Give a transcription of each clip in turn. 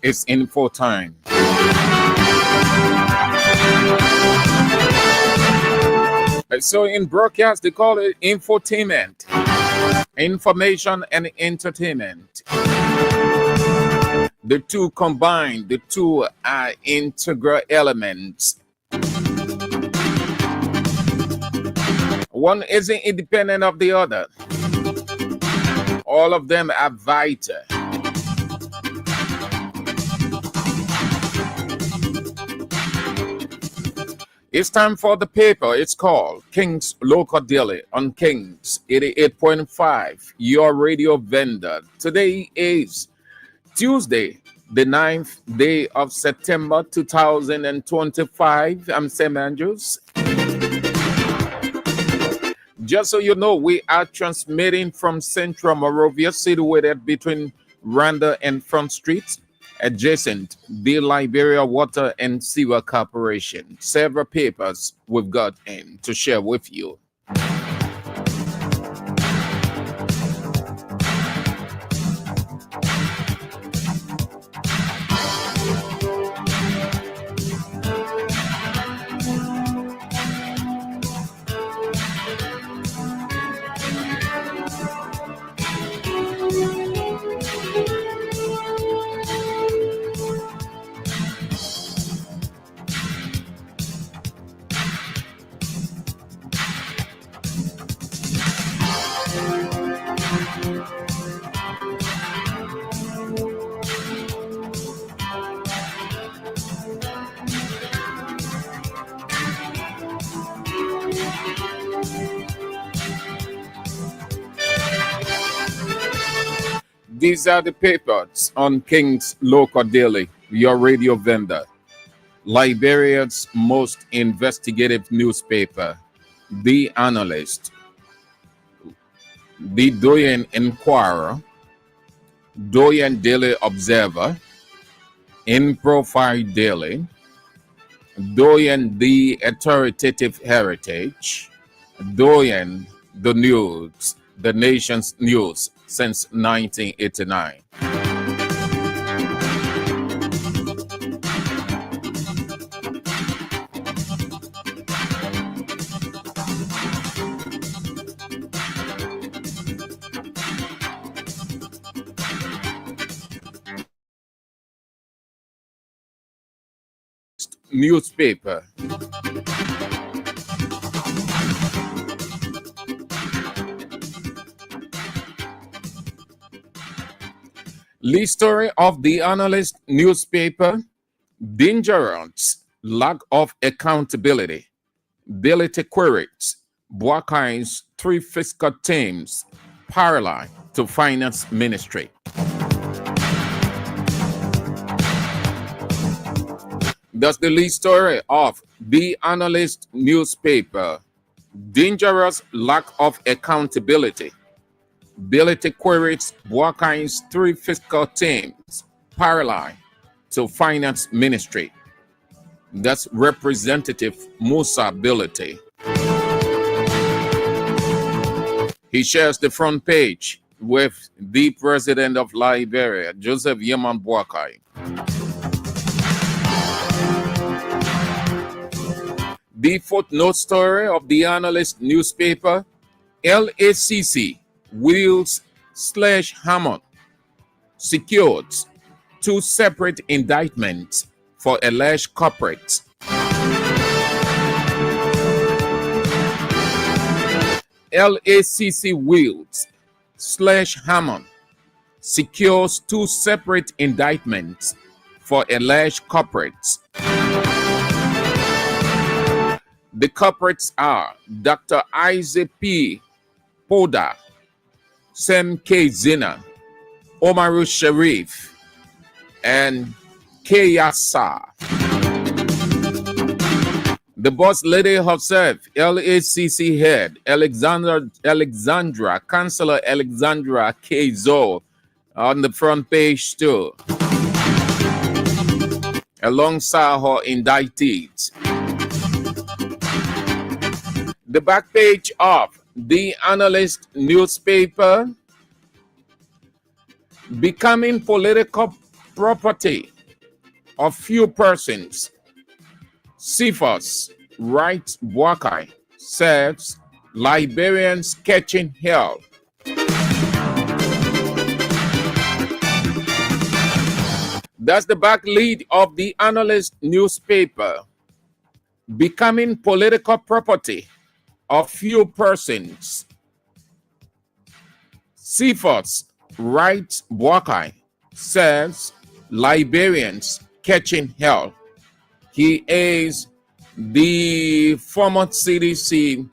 It's info time. So in broadcast, they call it infotainment, information and entertainment. The two combined, the two are integral elements. One isn't independent of the other. All of them are vital. It's time for the paper. It's called King's Local Daily on King's 88.5, your radio vendor. Today is Tuesday, the 9th day of September 2025. I'm Sam Andrews. Just so you know, we are transmitting from Central Monrovia, situated between Randa and Front Street, adjacent the Liberia Water and Sewer Corporation. Several papers we've got in to share with you. These are the papers on King's Local Daily, your radio vendor. Liberia's most investigative newspaper, The Analyst, The Doyen Inquirer, Doyen Daily Observer, In Profile Daily, Doyen The Authoritative Heritage, Doyen The News, the nation's news since 1989. Newspaper. Lead story of The Analyst newspaper: dangerous lack of accountability. Ability queries. Buakai's three fiscal teams parallel to finance ministry. That's the lead story of The Analyst newspaper: dangerous lack of accountability. Ability queries Buakai's three fiscal teams parallel to finance ministry. That's Representative Musa Ability. He shares the front page with the president of Liberia, Joseph Yeman Buakai. The footnote story of The Analyst newspaper: LACC Wills / Hammond secured two separate indictments for alleged corporates. LACC Wills / Hammond secures two separate indictments for alleged corporates. The culprits are Dr. Isaac P. Poda, Sem K. Zina, Omaru Sharif, and Keyasa. The boss lady herself, LACC head Alexandra, Councillor Alexandra K. Zo, on the front page too, alongside her indictees. The back page of The Analyst newspaper: becoming political property of few persons. Cephas Wright Boakai says Liberians catching hell. That's the back lead of the Analyst newspaper. Becoming political property of few persons. Cephas Wright Boakai says Liberians catching hell. He is the former CDC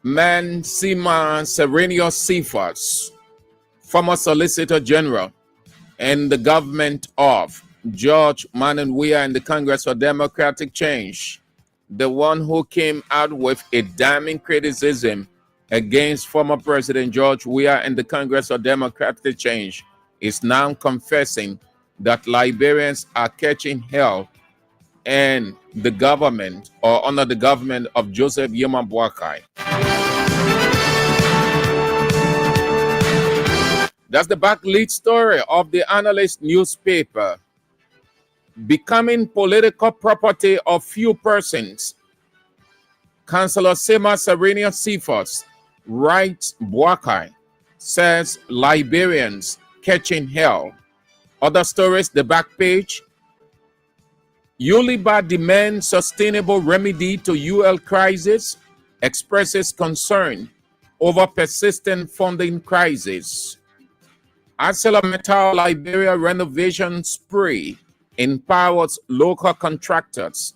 Mansima Serenius Cephas, former Solicitor General in the government of George Mananwea and the Congress for Democratic Change, the one who came out with a damning criticism against former President George Weah and the Congress for Democratic Change, is now confessing that Liberians are catching hell and the government, or under the government of Joseph Yema Boakai. That's the back lead story of the Analyst newspaper. Becoming political property of few persons. Councillor Sema Serenius Cephas Wright Boakai says Liberians catching hell. Other stories, the back page. Yuliba demands sustainable remedy to UL crisis, expresses concern over persistent funding crisis. ArcelorMittal Liberia renovation spree empowers local contractors.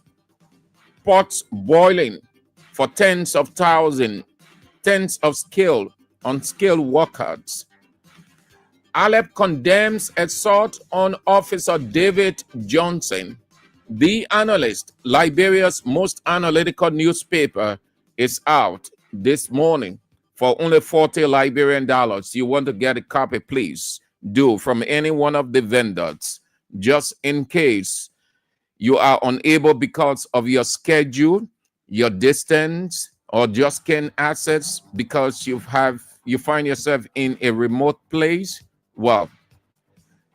Pots boiling for tens of skilled, unskilled workers. Alep condemns assault on Officer David Johnson. The Analyst, Liberia's most analytical newspaper, is out this morning for only $40 Liberian. You want to get a copy, please do from any one of the vendors, just in case you are unable because of your schedule, your distance, or just can't access because you find yourself in a remote place. Well,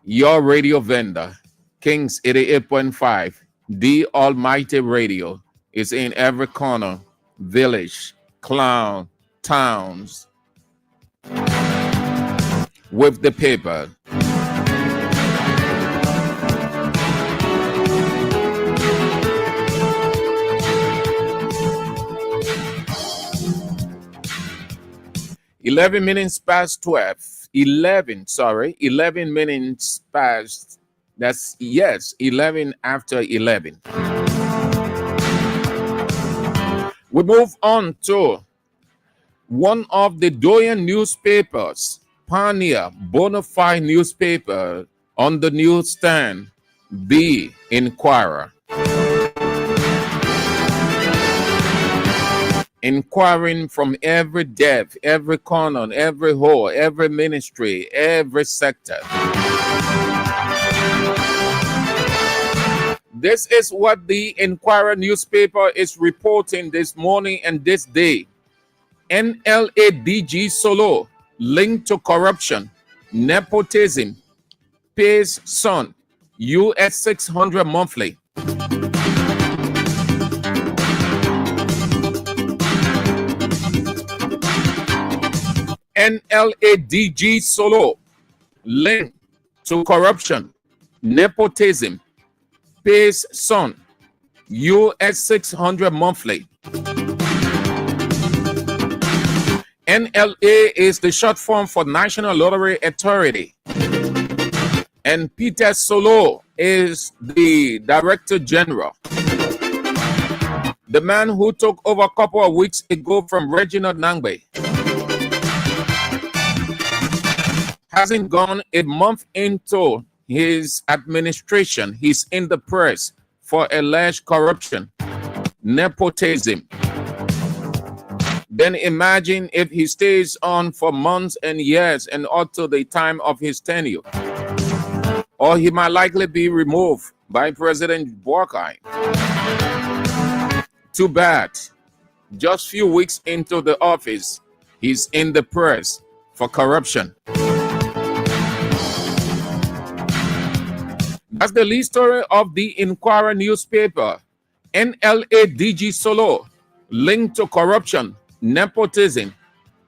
your radio vendor, Kings 88.5, the Almighty Radio, is in every corner, village, clown, towns, with the paper. Eleven minutes past 12. 11 minutes past. That's, yes, 11 after 11. We move on to one of the Doyen newspapers, pioneer, bona fide newspaper on the newsstand, The Inquirer. Inquiring from every depth, every corner, every hole, every ministry, every sector. This is what the Inquirer newspaper is reporting this morning and this day. NLA DG Solo linked to corruption, nepotism, pays son, US 600 monthly. NLA DG Solo linked to corruption, nepotism, pays son, US 600 monthly. NLA is the short form for National Lottery Authority. And Peter Solo is the Director General. The man who took over a couple of weeks ago from Reginald Nangbe hasn't gone a month into his administration. He's in the press for alleged corruption, nepotism. Then imagine if he stays on for months and years and up to the time of his tenure. Or he might likely be removed by President Boakai. Too bad. Just few weeks into the office, he's in the press for corruption. That's the lead story of the Inquirer newspaper. NLA DG Solo, linked to corruption, nepotism,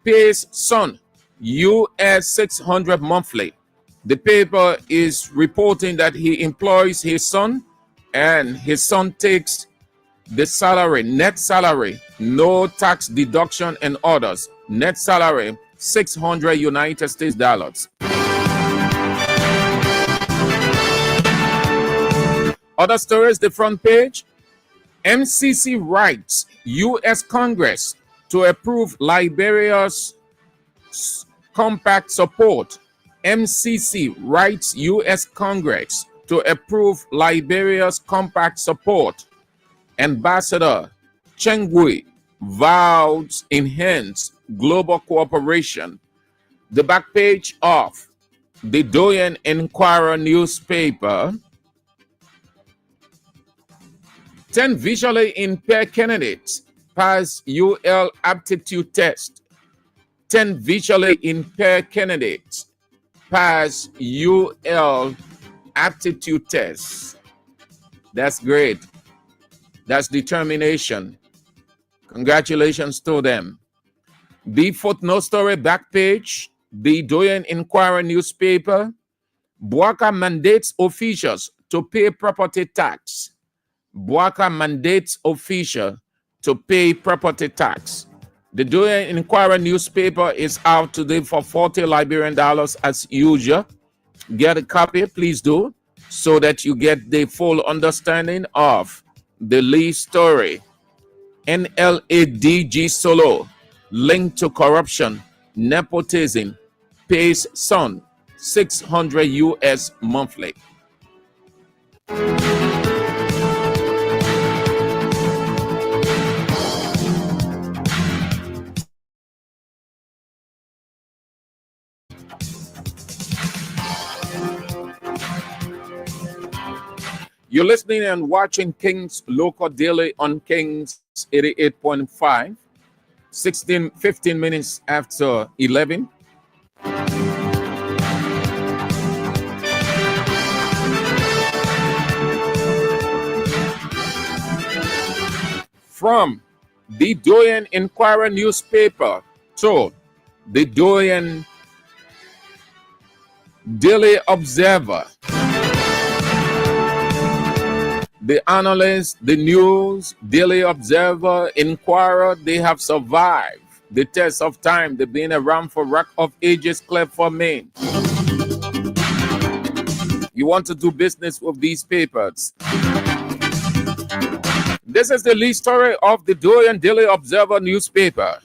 pays son US 600 monthly. The paper is reporting that he employs his son and his son takes the salary, net salary, no tax deduction and others. Net salary, 600 United States dollars. Other stories, the front page. MCC writes U.S. Congress to approve Liberia's compact support. MCC writes U.S. Congress to approve Liberia's compact support. Ambassador Chengui vows enhance global cooperation. The back page of the Doyen Inquirer newspaper. 10 visually impaired candidates pass UL aptitude test. 10 visually impaired candidates pass UL aptitude test. That's great. That's determination. Congratulations to them. The footnote story back page, the Doyen Inquirer newspaper. Boaka mandates officials to pay property tax. Boaka mandates official to pay property tax. The Doyen Inquirer newspaper is out today for 40 Liberian dollars as usual. Get a copy, please do, so that you get the full understanding of the lead story. NLADG Solo, linked to corruption, nepotism, pays son 600 US monthly. You're listening and watching King's Local Daily on King's 88.5, 15 minutes after 11. From the Doyen Inquirer newspaper to the Doyen Daily Observer. The analysts, the news, Daily Observer, Inquirer, they have survived the test of time. They've been around for Rock of Ages, clear for me. You want to do business with these papers. This is the lead story of the Doyen Daily Observer newspaper.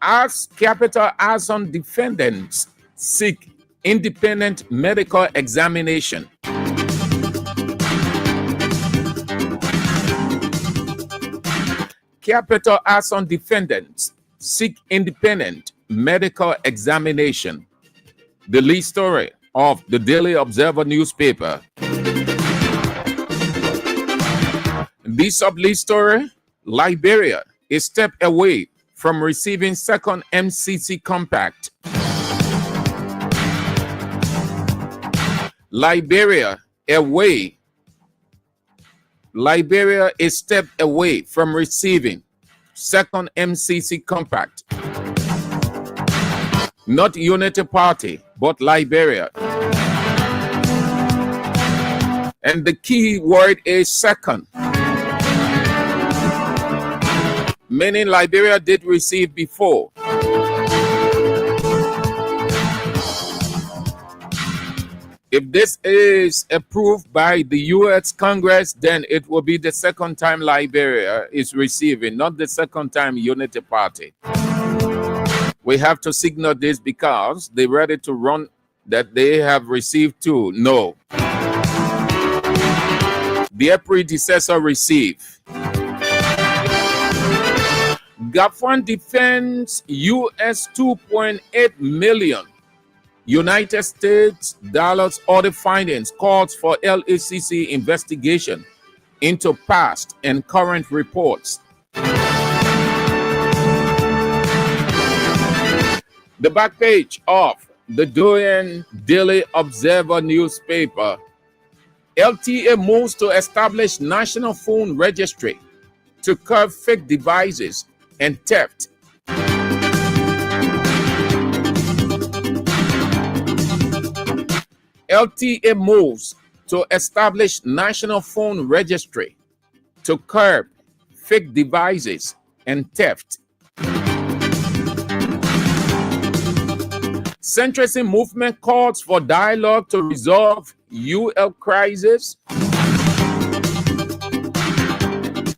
As capital arson defendants seek independent medical examination. Capital arson defendants seek independent medical examination. The lead story of the Daily Observer newspaper. The sub-lead story, Liberia is step away from receiving second MCC compact. Liberia is stepped away from receiving second MCC compact. Not Unity Party, but Liberia. And the key word is second. Meaning Liberia did receive before. If this is approved by the U.S. Congress, then it will be the second time Liberia is receiving, not the second time Unity Party. We have to signal this because they're ready to run that they have received too. No. Their predecessor received. Gafwan defends US 2.8 million United States dollars audit findings, calls for LACC investigation into past and current reports. The back page of the Doyen Daily Observer newspaper. LTA moves to establish national phone registry to curb fake devices and theft. LTA moves to establish national phone registry to curb fake devices and theft. Centrism movement calls for dialogue to resolve UL crisis.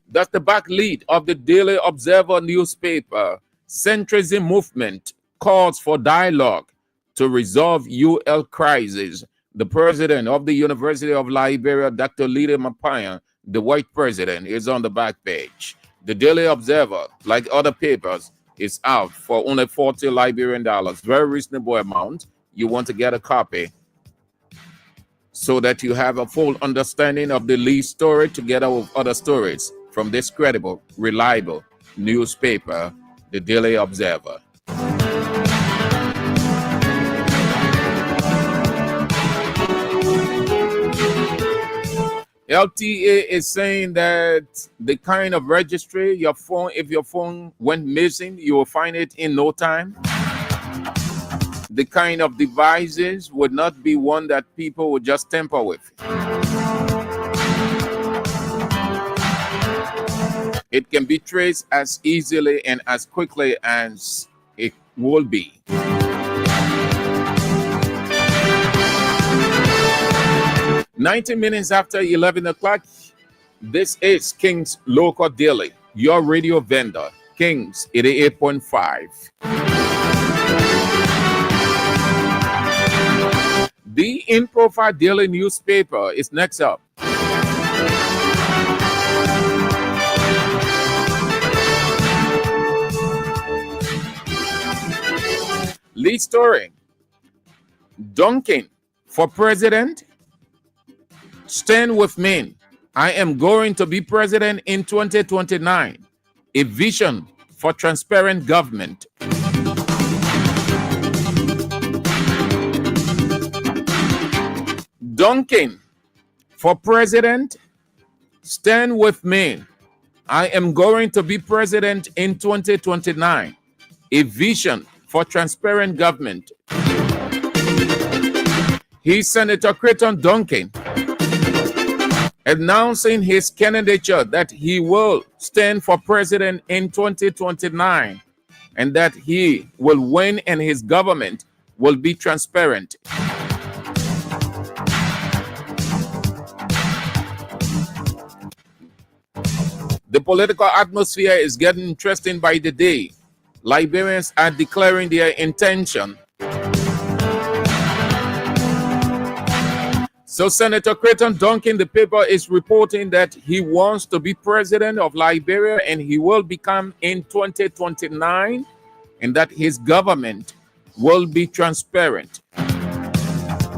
That's the back lead of the Daily Observer newspaper. Centrism movement calls for dialogue to resolve UL crisis. The president of the University of Liberia, Dr. Lida Mapaya, the white president, is on the back page. The Daily Observer, like other papers, is out for only 40 Liberian dollars. Very reasonable amount. You want to get a copy so that you have a full understanding of the lead story together with other stories from this credible, reliable newspaper, the Daily Observer. LTA is saying that the kind of registry, your phone, if your phone went missing, you will find it in no time. The kind of devices would not be one that people would just tamper with. It can be traced as easily and as quickly as it will be. "90 minutes after 11 o'clock, this is King's Local Daily, your radio vendor, King's 88.5. The In Profile Daily newspaper is next up. Lead story: Duncan for president. Stand with me. I am going to be president in 2029. A vision for transparent government. Duncan for president. Stand with me. I am going to be president in 2029. A vision for transparent government. He's Senator Creighton Duncan, announcing his candidature that he will stand for president in 2029 and that he will win and his government will be transparent. The political atmosphere is getting interesting by the day. Liberians are declaring their intention. So Senator Creighton Duncan, the paper is reporting that he wants to be president of Liberia and he will become in 2029 and that his government will be transparent.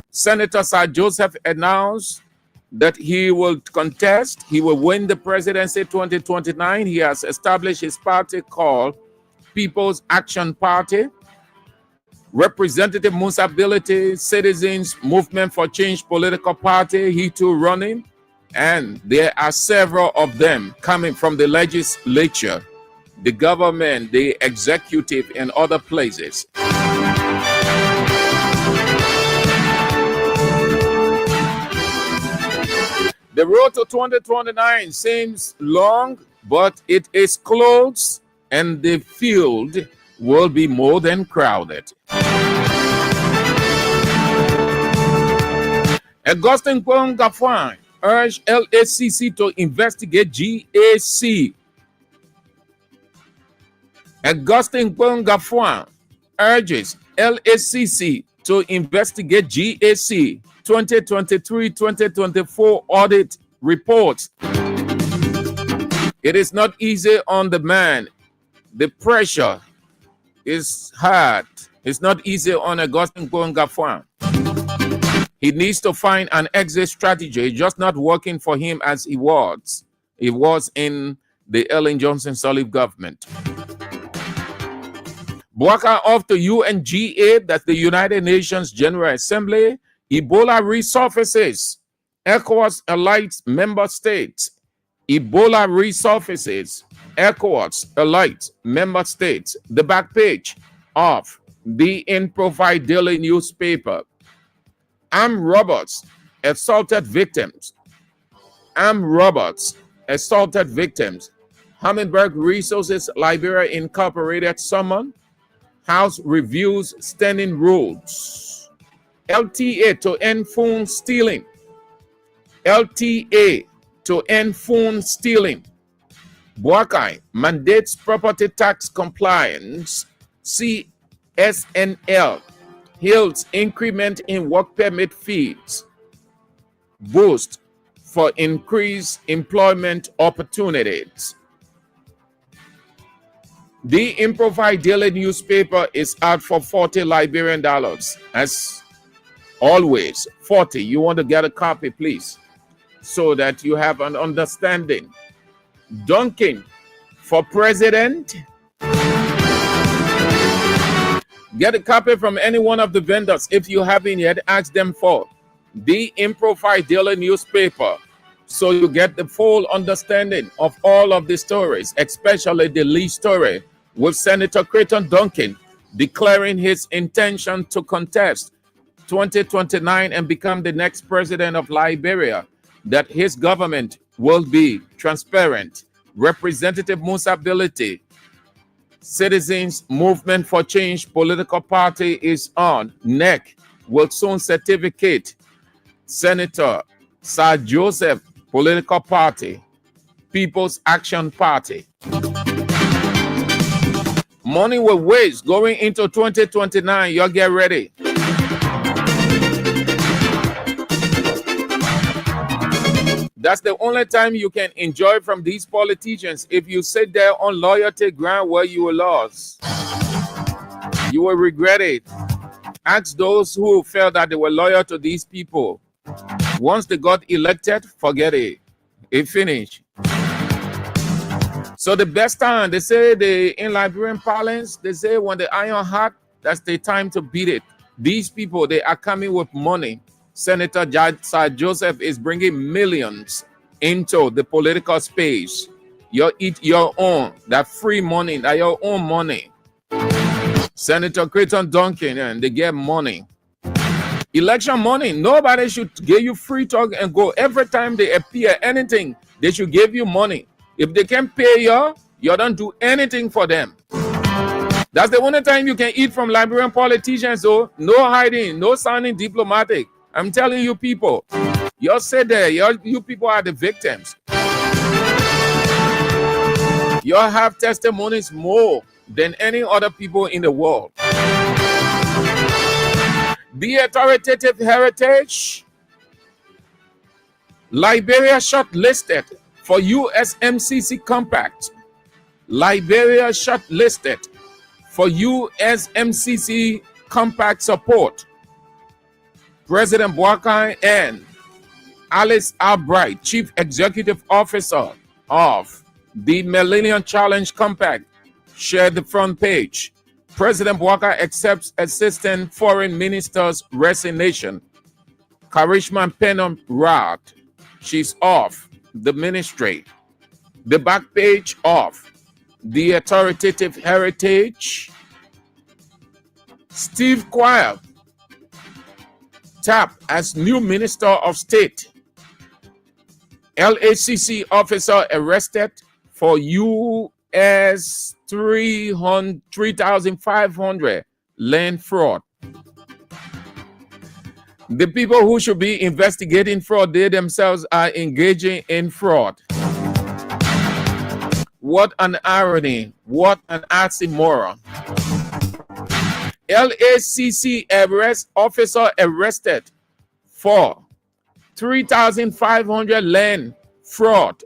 Senator Sir Joseph announced that he will contest, he will win the presidency 2029. He has established his party called People's Action Party. Representative Musability Citizens Movement for Change political party, he too running, and there are several of them coming from the legislature, the government, the executive, and other places. The road to 2029 seems long, but it is close, and the field will be more than crowded. Augustin Kwon-Gafwan urged LACC to investigate GAC. Augustin Kwon-Gafwan urges LACC to investigate GAC 2023-2024 audit reports. It is not easy on the man. The pressure is hard. It's not easy on Augustin Kwon-Gafwan. He needs to find an exit strategy. It's just not working for him as he was. He was in the Ellen Johnson Sirleaf government. Bouaka off to UNGA, that's the United Nations General Assembly. Ebola resurfaces ECOWAS allied member states. Ebola resurfaces. ECOWAS allied member states. The back page of the In Profile Daily newspaper. Armed robots assaulted victims. Armed robots assaulted victims. Hummingbird Resources Liberia Incorporated summon. House reviews standing rules. LTA to end phone stealing. LTA to end phone stealing. Buakai mandates property tax compliance. CSNL hails increment in work permit fees. Boost for increased employment opportunities. The Improvised Daily newspaper is out for $40 Liberian dollars. As always, 40. You want to get a copy, please, so that you have an understanding. Dunking for president. Get a copy from any one of the vendors. If you haven't yet, ask them for the Improvised Daily newspaper, so you get the full understanding of all of the stories, especially the lead story with Senator Creighton Duncan declaring his intention to contest 2029 and become the next president of Liberia, that his government will be transparent. Representative Musa Ability, Citizens Movement for Change political party is on. NEC will soon certificate Senator Sir Joseph political party, People's Action Party. Money will waste going into 2029. Y'all get ready. That's the only time you can enjoy from these politicians. If you sit there on loyalty ground where you were lost, you will regret it. Ask those who felt that they were loyal to these people. Once they got elected, forget it. It finished. So the best time, they say in Liberian parlance, they say when the iron hot, that's the time to beat it. These people, they are coming with money. Senator Sir Joseph is bringing millions into the political space. You eat your own, that free money, that your own money. Senator Creighton Duncan, and they get money. Election money, nobody should give you free talk and go. Every time they appear anything, they should give you money. If they can't pay you don't do anything for them. That's the only time you can eat from Liberian politicians. So no hiding, no sounding diplomatic. I'm telling you people, you sit there, you people are the victims. You have testimonies more than any other people in the world. The authoritative heritage. Liberia shortlisted for USMCC compact. Liberia shortlisted for USMCC compact support. President Buakai and Alice Albright, Chief Executive Officer of the Millennium Challenge Compact, shared the front page. President Buakai accepts Assistant Foreign Minister's resignation. Karishma Penom Rad, she's off the ministry. The back page of the authoritative heritage. Steve Quayle tapped as new Minister of State. LACC officer arrested for US 3,500 land fraud. The people who should be investigating fraud, they themselves are engaging in fraud. What an irony. What an oxymoron. LACC officer arrested for 3,500 land fraud.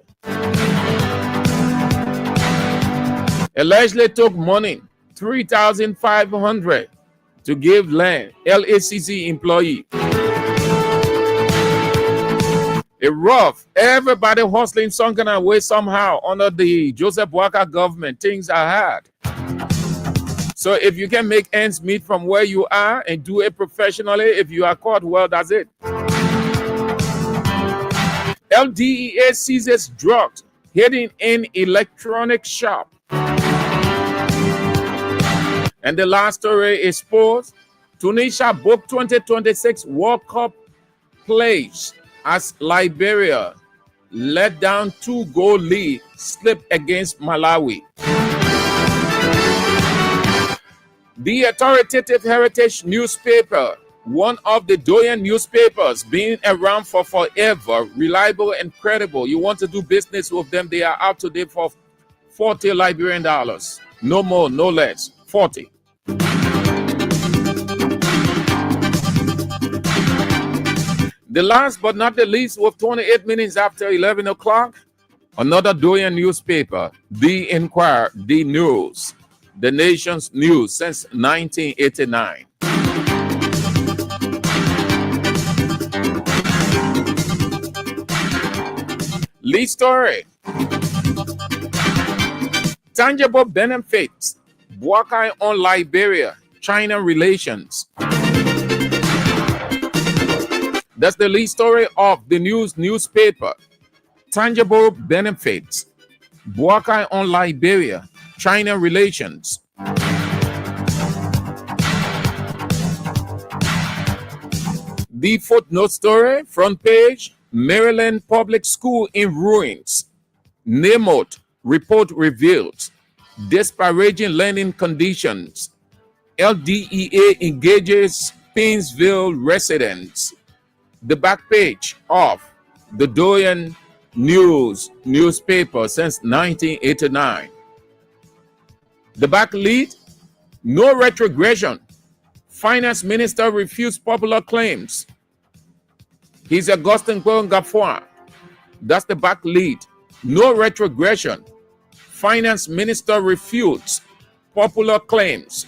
Allegedly took money, 3,500, to give land. LACC employee. A rough, everybody hustling some kind of way somehow under the Joseph Boakai government. Things are hard. So if you can make ends meet from where you are and do it professionally, if you are caught, well, that's it. LDEA seizes drugs hidden in electronic shop. And the last story is sports. Tunisia booked 2026 World Cup place as Liberia let down 2-goal lead, slipped against Malawi. The authoritative Heritage newspaper, one of the doyen newspapers, being around for forever, reliable and credible. You want to do business with them, they are out today for 40 Liberian dollars. No more, no less. 40. The last but not the least, with 28 minutes after 11 o'clock, another doyen newspaper, The Inquirer, The News, the nation's news since 1989. Lead story. Tangible benefits. Buakai on Liberia, China relations. That's the lead story of the newspaper. Tangible benefits. Buakai on Liberia, China relations. The footnote story, front page, Maryland public school in ruins. NAMOT report reveals disparaging learning conditions. LDEA engages Painesville residents. The back page of the Doyen newspaper since 1989. The back lead, no retrogression. Finance minister refused popular claims. He's Augustin Gafoa. That's the back lead. No retrogression. Finance minister refutes popular claims.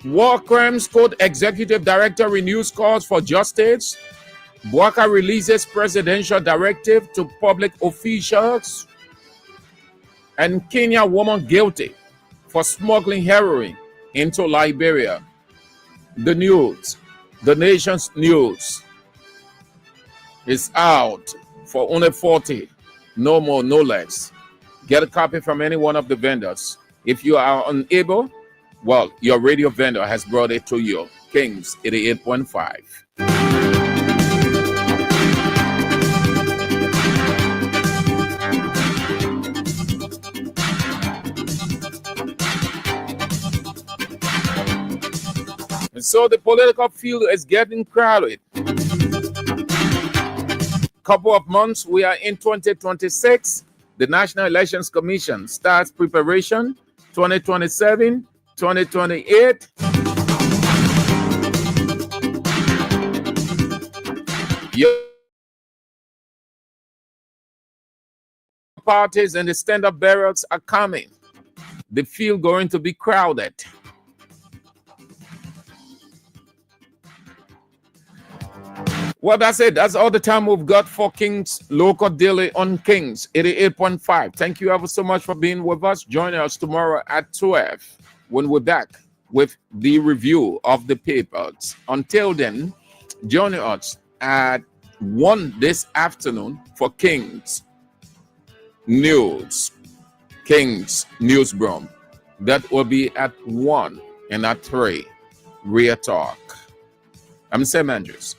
War Crimes Code Executive Director renews calls for justice. Buaka releases presidential directive to public officials. And Kenya woman guilty for smuggling heroin into Liberia. The news, the nation's news, is out for only 40. No more, no less. Get a copy from any one of the vendors. If you are unable, well, your radio vendor has brought it to you. Kings 88.5. And so the political field is getting crowded. Couple of months, we are in 2026. The National Elections Commission starts preparation 2027, 2028. Parties and the stand-up barracks are coming. The field going to be crowded. Well, that's it. That's all the time we've got for Kings Local Daily on Kings 88.5. Thank you ever so much for being with us. Join us tomorrow at 12 when we're back with the review of the papers. Until then, join us at 1 this afternoon for Kings News. Kings Newsroom. That will be at 1 and at 3. Real Talk. I'm Sam Andrews.